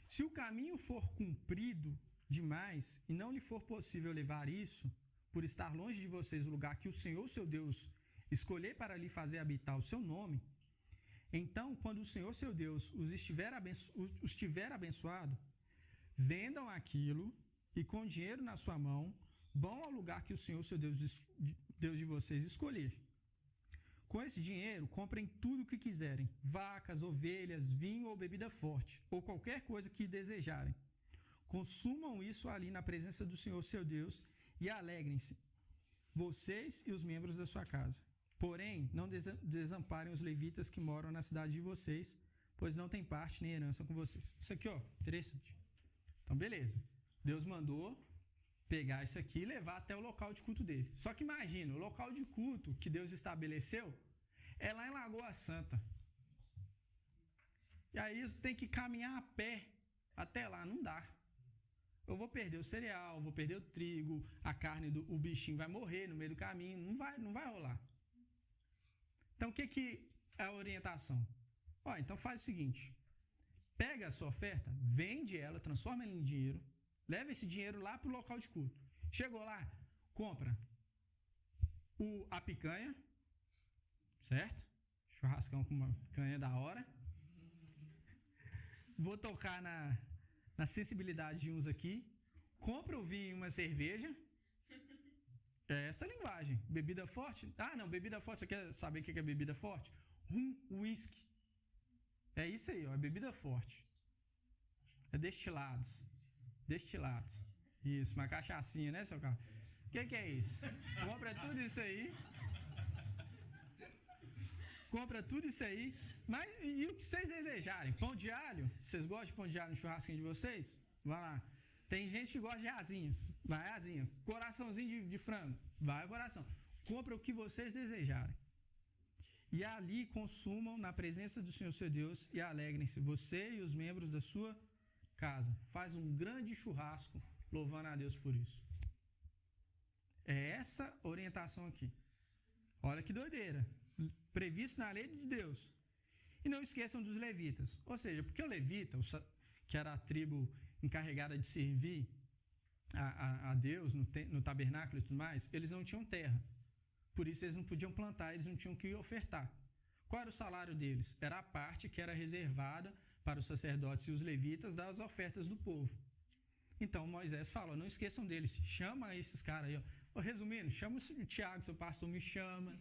Se o caminho for comprido demais e não lhe for possível levar isso, por estar longe de vocês o lugar que o Senhor, seu Deus, escolher para lhe fazer habitar o seu nome, então, quando o Senhor, seu Deus, os tiver abençoado, vendam aquilo e com dinheiro na sua mão, vão ao lugar que o Senhor, seu Deus de vocês, escolher. Com esse dinheiro, comprem tudo o que quiserem, vacas, ovelhas, vinho ou bebida forte, ou qualquer coisa que desejarem. Consumam isso ali na presença do Senhor, seu Deus, e alegrem-se, vocês e os membros da sua casa. Porém, não desamparem os levitas que moram na cidade de vocês, pois não tem parte nem herança com vocês. Isso aqui, ó, interessante. Então, beleza. Deus mandou pegar isso aqui e levar até o local de culto dele. Só que imagina, o local de culto que Deus estabeleceu é lá em Lagoa Santa. E aí tem que caminhar a pé até lá, não dá. Eu vou perder o cereal, vou perder o trigo, a carne, o bichinho vai morrer no meio do caminho, não vai rolar. Então, o que é a orientação? Ó, então faz o seguinte, pega a sua oferta, vende ela, transforma ela em dinheiro, leva esse dinheiro lá para o local de culto. Chegou lá, compra a picanha, certo? Churrascão com uma picanha da hora. Vou tocar na sensibilidade de uns aqui. Compra o vinho e uma cerveja. É essa a linguagem. Bebida forte? Ah, não, bebida forte. Você quer saber o que é bebida forte? Whisky. É isso aí, ó, é bebida forte. É destilados. Isso, uma cachaçinha, né, seu carro? O que é isso? Compra tudo isso aí. Mas e o que vocês desejarem? Pão de alho? Vocês gostam de pão de alho no churrasquinho de vocês? Vai lá. Tem gente que gosta de asinha. Vai asinha. Coraçãozinho de frango. Vai coração. Compra o que vocês desejarem. E ali consumam na presença do Senhor seu Deus e alegrem-se, você e os membros da sua casa. Faz um grande churrasco, louvando a Deus por isso. É essa orientação aqui. Olha que doideira. Previsto na lei de Deus. E não esqueçam dos levitas. Ou seja, porque o levita, que era a tribo encarregada de servir a Deus no tabernáculo e tudo mais, eles não tinham terra. Por isso eles não podiam plantar, eles não tinham que ofertar. Qual era o salário deles? Era a parte que era reservada para os sacerdotes e os levitas das ofertas do povo. Então Moisés fala, não esqueçam deles, chama esses caras aí, ó. Resumindo, chama o Tiago, seu pastor me chama.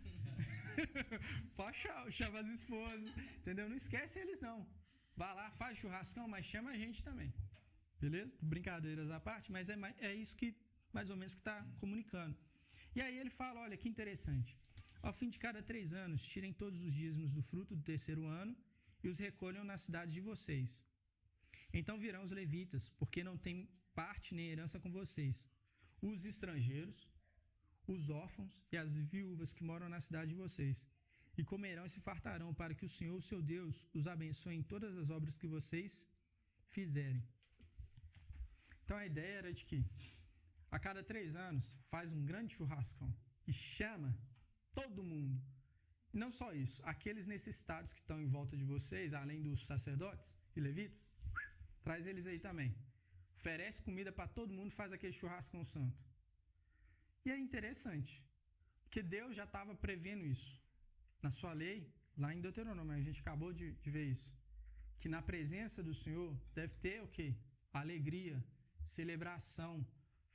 Chama as esposas, entendeu? Não esquece eles não. Vai lá, faz churrascão, mas chama a gente também. Beleza? Brincadeiras à parte, mas é isso que mais ou menos que está comunicando. E aí ele fala, olha que interessante. Ao fim de cada 3 anos, tirem todos os dízimos do fruto do 3º ano e os recolham nas cidades de vocês. Então virão os levitas, porque não têm parte nem herança com vocês. Os estrangeiros, os órfãos e as viúvas que moram na cidade de vocês. E comerão e se fartarão, para que o Senhor, seu Deus, os abençoe em todas as obras que vocês fizerem. Então a ideia era de que a cada 3 anos faz um grande churrascão e chama todo mundo. E não só isso, aqueles necessitados que estão em volta de vocês, além dos sacerdotes e levitas, traz eles aí também. Oferece comida para todo mundo, faz aquele churrascão santo. E é interessante, porque Deus já estava prevendo isso. Na sua lei, lá em Deuteronômio, a gente acabou de ver isso. Que na presença do Senhor deve ter o quê? Alegria, celebração,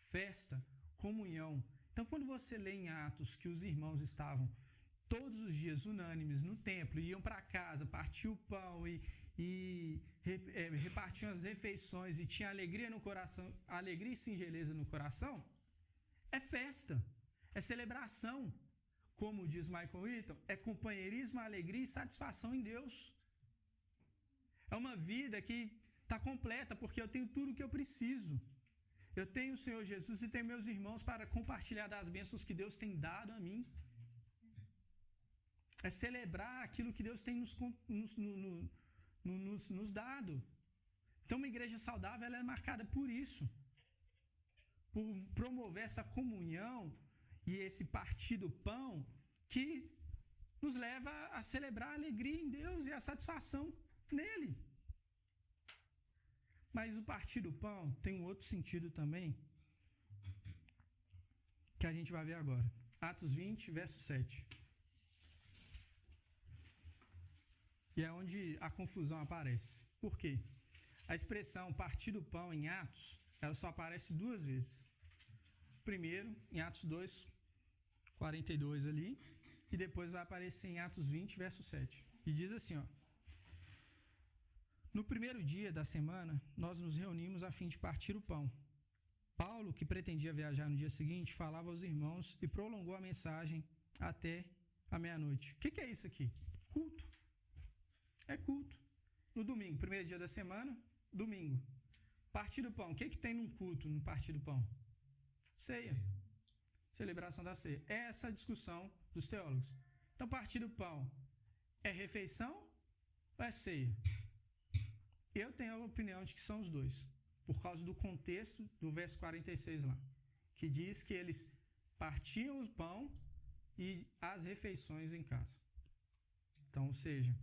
festa, comunhão. Então, quando você lê em Atos que os irmãos estavam todos os dias unânimes no templo, iam para casa, partiam o pão e repartiam as refeições e tinha alegria no coração, alegria e singeleza no coração, é festa, é celebração. Como diz Michael Eaton, é companheirismo, alegria e satisfação em Deus. É uma vida que está completa, porque eu tenho tudo o que eu preciso. Eu tenho o Senhor Jesus e tenho meus irmãos para compartilhar das bênçãos que Deus tem dado a mim. É celebrar aquilo que Deus tem nos dado. Então, uma igreja saudável ela é marcada por isso. Por promover essa comunhão e esse partir do pão que nos leva a celebrar a alegria em Deus e a satisfação nele. Mas o partir do pão tem um outro sentido também, que a gente vai ver agora. Atos 20, verso 7. E é onde a confusão aparece. Por quê? A expressão partir do pão em Atos, ela só aparece 2 vezes. primeiro em Atos 2, 42 ali, e depois vai aparecer em Atos 20, verso 7. E diz assim, ó: no primeiro dia da semana, nós nos reunimos a fim de partir o pão. Paulo, que pretendia viajar no dia seguinte, falava aos irmãos e prolongou a mensagem até a meia-noite. O que é isso aqui? Culto. É culto. No domingo, primeiro dia da semana, domingo. Partir do pão. O que tem num culto, no partir do pão? Ceia. Celebração da ceia. É essa a discussão dos teólogos. Então, partir do pão é refeição ou é ceia? Eu tenho a opinião de que são os dois, por causa do contexto do verso 46 lá, que diz que eles partiam o pão e as refeições em casa. Então, ou seja,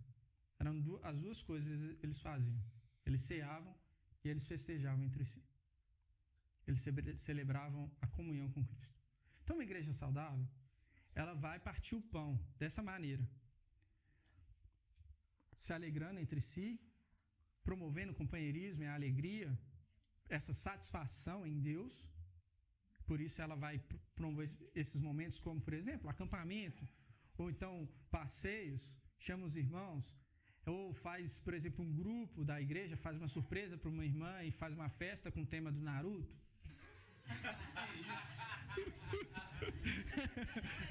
eram as duas coisas eles faziam. Eles ceavam e eles festejavam entre si. Eles celebravam a comunhão com Cristo. Então, uma igreja saudável, ela vai partir o pão dessa maneira, se alegrando entre si, promovendo o companheirismo e a alegria, essa satisfação em Deus. Por isso ela vai promover esses momentos como, por exemplo, acampamento, ou então passeios, chama os irmãos, ou faz, por exemplo, um grupo da igreja, faz uma surpresa para uma irmã e faz uma festa com o tema do Naruto.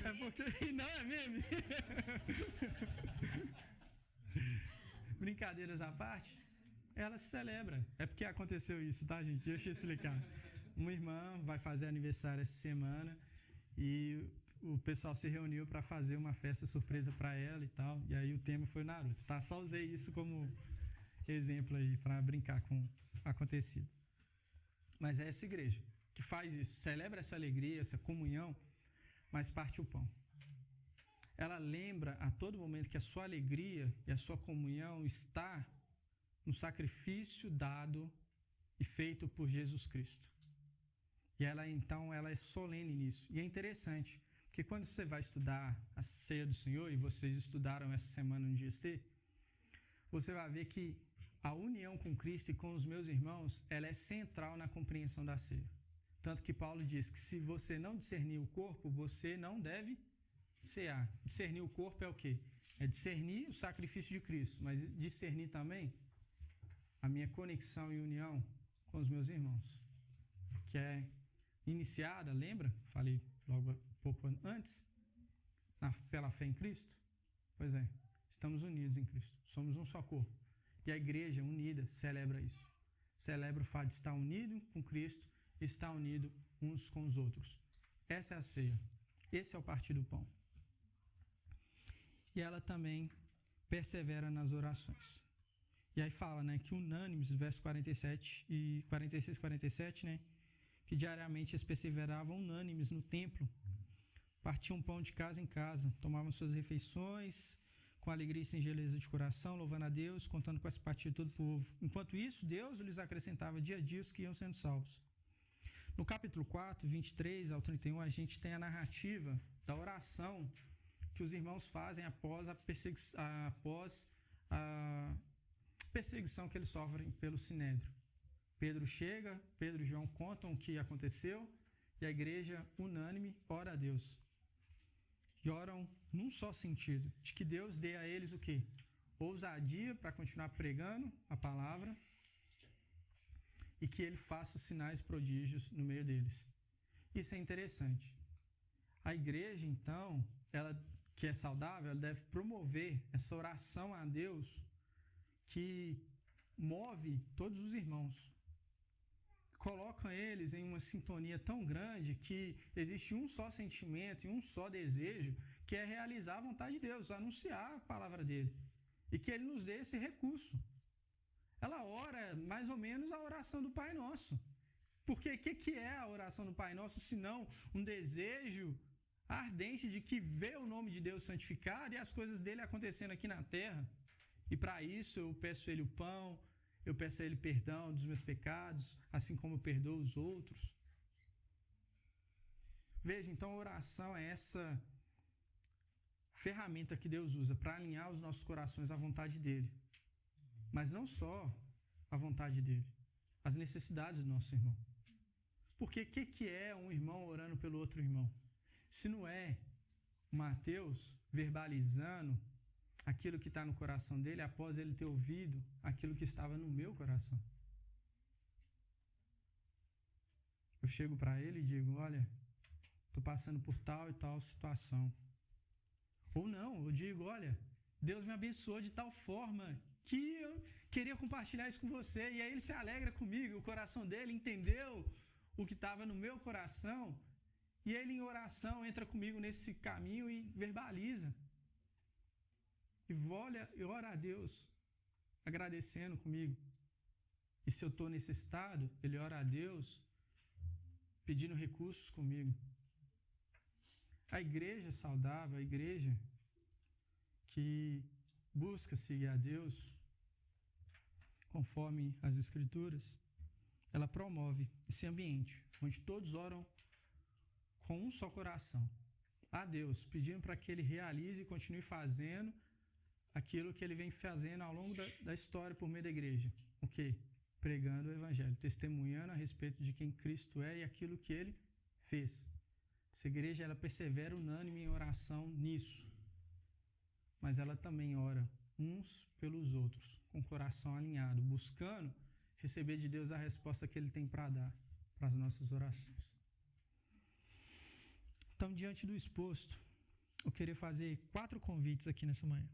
É porque não é meme. Brincadeiras à parte, ela se celebra. É porque aconteceu isso, tá, gente? Deixa eu explicar. Uma irmã vai fazer aniversário essa semana e o pessoal se reuniu para fazer uma festa surpresa para ela e tal. E aí o tema foi Naruto, tá? Só usei isso como exemplo aí para brincar com o acontecido. Mas é essa igreja que faz isso, celebra essa alegria, essa comunhão, mas parte o pão. Ela lembra a todo momento que a sua alegria e a sua comunhão está no sacrifício dado e feito por Jesus Cristo. E ela, então, ela é solene nisso. E é interessante, porque quando você vai estudar a ceia do Senhor, e vocês estudaram essa semana no GST, você vai ver que a união com Cristo e com os meus irmãos, ela é central na compreensão da ceia. Tanto que Paulo diz que se você não discernir o corpo, você não deve cear. Discernir o corpo é o quê? É discernir o sacrifício de Cristo, mas discernir também a minha conexão e união com os meus irmãos, que é iniciada, lembra? Falei logo um pouco antes, pela fé em Cristo. Pois é, estamos unidos em Cristo, somos um só corpo. E a igreja unida celebra isso. Celebra o fato de estar unido com Cristo, estar unido uns com os outros. Essa é a ceia. Esse é o partir do pão. E ela também persevera nas orações. E aí fala, né, que unânimes, verso 47 e 46, 47, né, que diariamente eles perseveravam unânimes no templo, partiam pão de casa em casa, tomavam suas refeições com alegria e singeleza de coração, louvando a Deus, contando com a simpatia de todo o povo. Enquanto isso, Deus lhes acrescentava dia a dia os que iam sendo salvos. No capítulo 4, 23 ao 31, a gente tem a narrativa da oração que os irmãos fazem após a perseguição que eles sofrem pelo Sinédrio. Pedro e João contam o que aconteceu e a igreja unânime ora a Deus. E oram num só sentido, de que Deus dê a eles o quê? Ousadia para continuar pregando a palavra e que ele faça sinais e prodígios no meio deles. Isso é interessante. A igreja, então, ela que é saudável, ela deve promover essa oração a Deus que move todos os irmãos. Coloca eles em uma sintonia tão grande que existe um só sentimento e um só desejo, que é realizar a vontade de Deus, anunciar a palavra dele. E que ele nos dê esse recurso. Ela ora mais ou menos a oração do Pai Nosso. Porque o que é a oração do Pai Nosso, senão um desejo ardente de que vê o nome de Deus santificado e as coisas dele acontecendo aqui na terra. E para isso eu peço a ele o pão, eu peço a ele perdão dos meus pecados, assim como eu perdoo os outros. Veja, então a oração é essa ferramenta que Deus usa para alinhar os nossos corações à vontade dele. Mas não só a vontade dele, as necessidades do nosso irmão. Porque o que é um irmão orando pelo outro irmão? Se não é Mateus verbalizando aquilo que está no coração dele após ele ter ouvido aquilo que estava no meu coração. Eu chego para ele e digo, olha, estou passando por tal e tal situação. Ou não, eu digo, olha, Deus me abençoou de tal forma que eu queria compartilhar isso com você. E aí ele se alegra comigo, o coração dele entendeu o que estava no meu coração. E ele em oração entra comigo nesse caminho e verbaliza. E ora a Deus, agradecendo comigo. E se eu estou nesse estado, ele ora a Deus, pedindo recursos comigo. A igreja saudável, a igreja que busca seguir a Deus, conforme as Escrituras, ela promove esse ambiente, onde todos oram com um só coração a Deus, pedindo para que Ele realize e continue fazendo aquilo que Ele vem fazendo ao longo da história por meio da igreja. O quê? Pregando o Evangelho, testemunhando a respeito de quem Cristo é e aquilo que Ele fez. Essa igreja, ela persevera unânime em oração nisso. Mas ela também ora uns pelos outros, com o coração alinhado, buscando receber de Deus a resposta que Ele tem para dar para as nossas orações. Então, diante do exposto, eu queria fazer 4 convites aqui nessa manhã.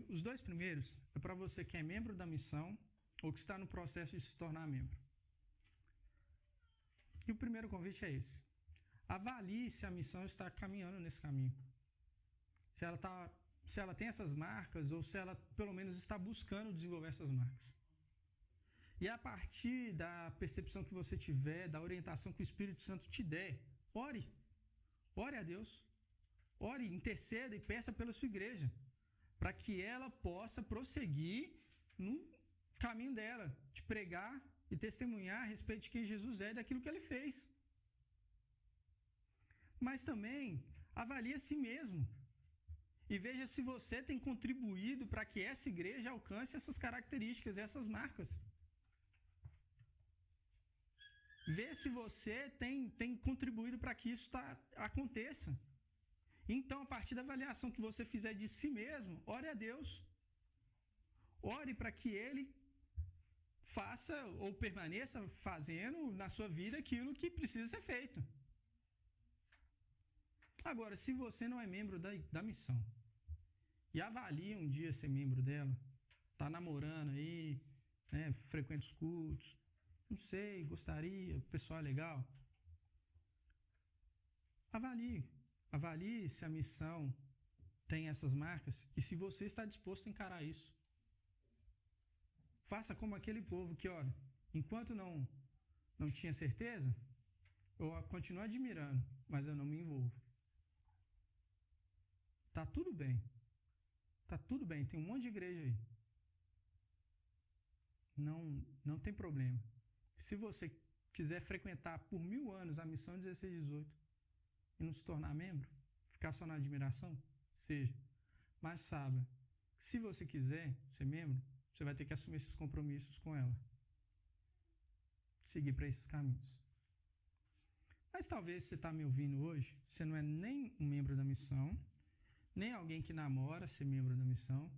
Os 2 primeiros é para você que é membro da missão ou que está no processo de se tornar membro. E o primeiro convite é esse. Avalie se a missão está caminhando nesse caminho. Se ela tem essas marcas ou se ela, pelo menos, está buscando desenvolver essas marcas. E a partir da percepção que você tiver, da orientação que o Espírito Santo te der, ore. Ore a Deus. Ore, interceda e peça pela sua igreja, para que ela possa prosseguir no caminho dela, de pregar e testemunhar a respeito de quem Jesus é e daquilo que Ele fez. Mas também avalie a si mesmo e veja se você tem contribuído para que essa igreja alcance essas características, essas marcas. Vê se você tem contribuído para que isso aconteça. Então, a partir da avaliação que você fizer de si mesmo, ore a Deus. Ore para que Ele faça ou permaneça fazendo na sua vida aquilo que precisa ser feito. Agora, se você não é membro da missão e avalia um dia ser membro dela, está namorando aí, né, frequenta os cultos, não sei, gostaria, o pessoal é legal, avalie se a missão tem essas marcas e se você está disposto a encarar isso. Faça como aquele povo que, olha, enquanto não tinha certeza, eu continuo admirando, mas eu não me envolvo. Tá tudo bem. Tá tudo bem, tem um monte de igreja aí. Não tem problema. Se você quiser frequentar por 1000 anos a missão 1618 e não se tornar membro, ficar só na admiração, seja. Mas saiba, se você quiser ser membro, você vai ter que assumir esses compromissos com ela. Seguir para esses caminhos. Mas talvez você está me ouvindo hoje, você não é nem um membro da missão, nem alguém que namora ser membro da missão,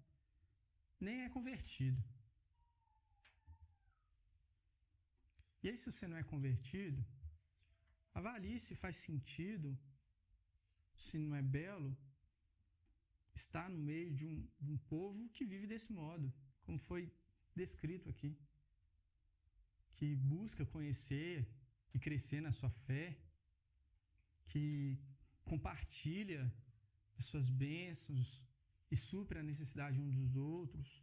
nem é convertido. E aí, se você não é convertido, avalie se faz sentido, se não é belo, estar no meio de um povo que vive desse modo, como foi descrito aqui, que busca conhecer e crescer na sua fé, que compartilha as suas bênçãos e supre a necessidade uns dos outros,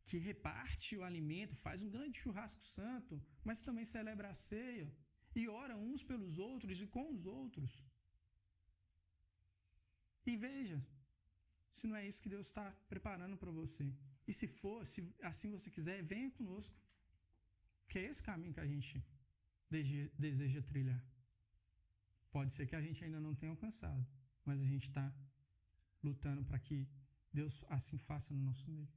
que reparte o alimento, faz um grande churrasco santo, mas também celebra a ceia e ora uns pelos outros e com os outros. E veja se não é isso que Deus está preparando para você. E se for, se assim você quiser, venha conosco, que é esse caminho que a gente deseja trilhar. Pode ser que a gente ainda não tenha alcançado, mas a gente está lutando para que Deus assim faça no nosso meio.